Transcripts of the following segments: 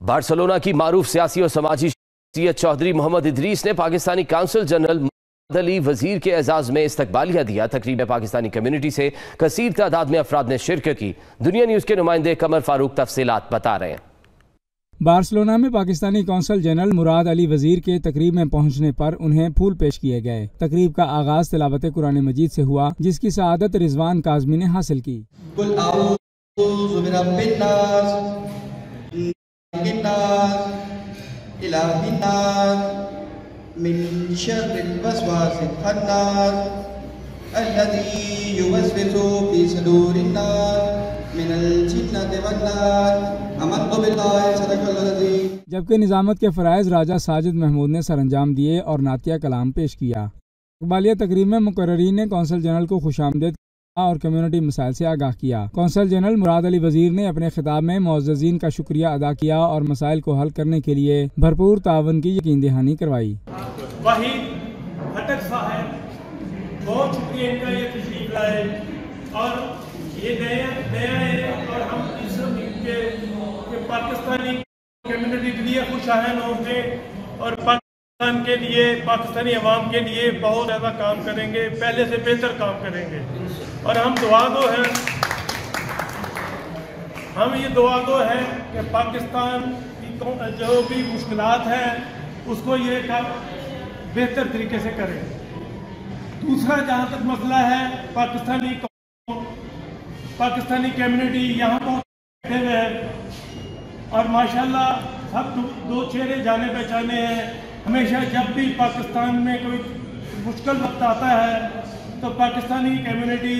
Barcelona کی معروف سیاسی اور سماجی شخصیت چودھری محمد ادریس نے پاکستانی کونسل جنرل مراد علی وزیر کے اعزاز میں استقبالیہ دیا۔ تقریب میں پاکستانی کمیونٹی سے کثیر تعداد میں افراد نے شرکت کی۔ دنیا نیوز کے نمائندے قمر فاروق تفصیلات بتا رہے ہیں۔ بارسلونا میں پاکستانی کونسل جنرل مراد علی وزیر کے تقریب میں پہنچنے پر انہیں پھول پیش کیے گئے۔ تقریب کا آغاز تلاوت قرآن مجید سے ہوا، جس کی سعادت رضوان کاظمی نے حاصل کی۔ من شر الوسواس الخناس الذي يوسوس في صدور الناس من الجنة والناس آمنت بالله صدق الله العظيم۔ جبکہ نظامت کے فرائض راجہ ساجد محمود نے سر انجام دیے اور نعتیہ کلام پیش کیا۔ استقبالیہ تقریب میں مقررین نے کونسل جنرل کو خوش آمدید اور کمیونٹی مسائل سے آگاہ کیا۔ کونسل جنرل مراد علی وزیر نے اپنے خطاب میں معززین کا شکریہ ادا کیا اور مسائل کو حل کرنے کے لیے بھرپور تعاون کی یقین دہانی کروائی۔ وحید خٹک صاحب بہت شکریہ ان کا، یہ تشریف لائے اور یہ نیا ہے اور ہم اس کے پاکستانی کمیونٹی کے لیے خوش آہن ہوں گے اور پاکستان کے لیے، پاکستانی عوام کے لیے بہت زیادہ کام کریں گے، پہلے سے بہتر کام کریں گے۔ اور ہم دعا گو ہیں، ہم یہ دعا گو ہیں کہ پاکستان کی جو بھی مشکلات ہیں اس کو یہ کام بہتر طریقے سے کریں۔ دوسرا جہاں تک مسئلہ ہے پاکستانی کمیونٹی یہاں پہنچے ہوئے ہیں اور ماشاءاللہ سب دو چہرے جانے پہچانے ہیں۔ ہمیشہ جب بھی پاکستان میں کوئی مشکل وقت آتا ہے تو پاکستانی کمیونٹی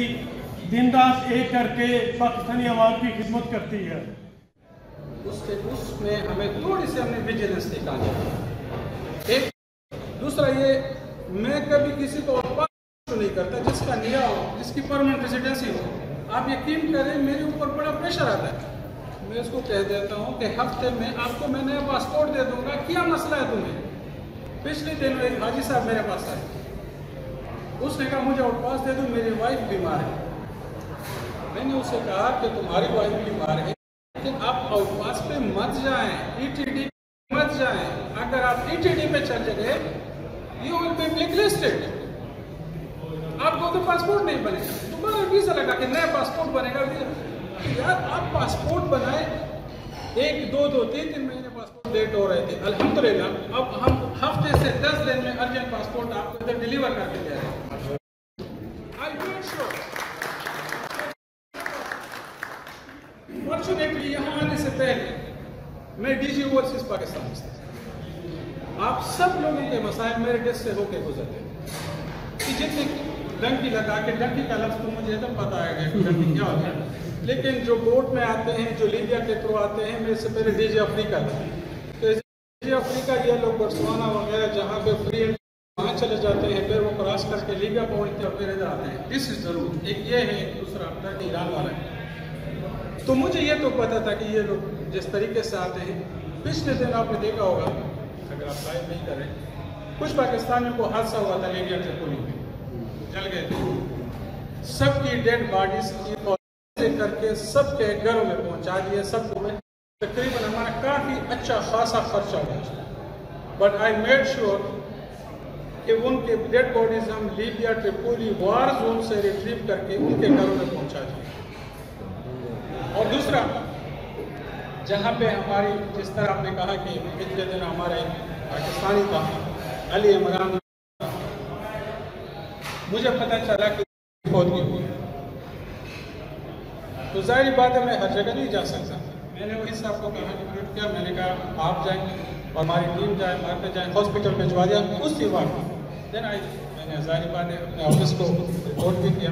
دن رات ایک کر کے پاکستانی عوام کی خدمت کرتی ہے۔ اس میں ہمیں تھوڑی سی ہم نے ویجیلنس نکالی۔ ایک دوسرا یہ، میں کبھی کسی کو نہیں کرتا جس کا نیا ہو، جس کی پرمنٹ ریزیڈنسی ہو۔ آپ یقین کریں میرے اوپر بڑا پریشر آتا ہے، میں اس کو کہہ دیتا ہوں کہ ہفتے میں آپ کو میں نیا پاسپورٹ دے دوں گا، کیا مسئلہ ہے تمہیں؟ پچھلے دن ایک حاجی صاحب میرے پاس آئے، اس نے کہا مجھے آؤٹ پاس دے دو، میری وائف بیمار ہے۔ میں نے اسے کہا کہ تمہاری وائف بیمار ہے لیکن آپ آؤٹ پاس پہ مت جائیں، ای ٹی ڈی مت جائیں۔ اگر آپ ای ٹی ڈی پہ چل گئے you will be blacklisted, آپ کو تو پاسپورٹ نہیں بنے گا، دوبارہ ویزا لگا کے نیا پاسپورٹ بنے گا۔ یار آپ پاسپورٹ بنائیں، ایک دو تین مہینے پاسپورٹ لیٹ ہو رہے تھے، الحمدللہ اب ہم ہفتے سے 10 دن میں ارجنٹ پاسپورٹ آپ کو ادھر ڈیلیور کر کے دے رہے ہیں۔ فارچونیٹلی یہاں آنے سے پہلے میں ڈی جی اوورسیز پاکستان سے، آپ سب لوگوں کے مسائل میرے ڈیسک سے ہو کے گزرتے کہ جتنی ڈنکی لگا کے، ڈنکی کا لفظ تو مجھے ایک پتہ ہے کہ ڈنکی کیا ہوتا ہے، لیکن جو بوٹ میں آتے ہیں، جو لیبیا کے تھرو آتے ہیں، میرے سے پہلے ڈی جی افریقہ تھا، تو ڈی جی افریقہ یہ لوگ برسوانا وغیرہ جہاں پہ فری وہاں چلے جاتے ہیں، پھر وہ کراس کر کے لیبیا پہنچتے ہیں اور پھر ادھر آتے ہیں۔ اس ضرور ایک یہ ہے، دوسرا ٹرکی ایران والا ہے۔ تو مجھے یہ تو پتا تھا کہ یہ لوگ جس طریقے سے آتے ہیں، پچھلے دن آپ نے دیکھا ہوگا، اگر آپ لائیو نہیں کریں، کچھ پاکستانیوں کو حادثہ ہوا تھا لیبیا ٹریپولی میں، جل گئے تھے، سب کی ڈیڈ باڈیز کر کے سب کے گھروں میں پہنچا دیے، سب کو میں تقریباً ہمارا کافی اچھا خاصا خرچہ ہوا، بٹ آئی میڈ شیور کہ ان کے ڈیڈ باڈیز ہم لیبیا ٹریپولی وار زون سے ریٹریو کر کے ان کے گھروں میں پہنچا دیں۔ اور دوسرا، جہاں پہ ہماری جس طرح آپ نے کہا کہ پچھلے دن ہمارے پاکستانی تھا علی عمران، مجھے پتہ چلا کہ فوتگی ہوئی، تو ظاہری بات ہے میں ہر جگہ نہیں جا سکتا۔ میں نے وہی صاحب کو کہا کہ کیا، میں نے کہا آپ جائیں اور ہماری ٹیم جائے، وہاں پہ جائیں، ہاسپٹل بھجوا دیا اسی وقت۔ دین میں نے ظاہری بات ہے اپنے آفس کو رپورٹ بھی کیا،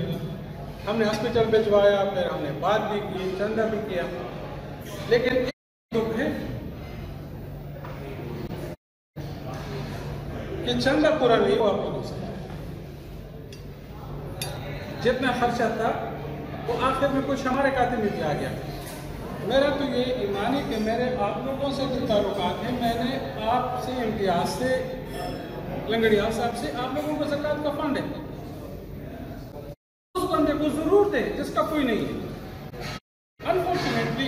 ہم نے ہاسپٹل بھجوایا، پھر ہم نے بات بھی کی، چندہ بھی کیا، لیکن ایک دکھ ہے کہ چندہ پورا نہیں ہوا آپ لوگوں سے۔ جتنا خرچہ تھا وہ آخر میں کچھ ہمارے کھاتے میں بھی آ گیا۔ میرا تو یہ ایمان ہے کہ میرے آپ لوگوں سے جو تعلقات ہیں، میں نے آپ سے، امتیاز سے، لنگڑیال صاحب سے، آپ لوگوں کو زکوٰۃ کا فنڈ ہے، اس بندے کو ضرور دے جس کا کوئی نہیں ہے۔ انفارچونیٹلی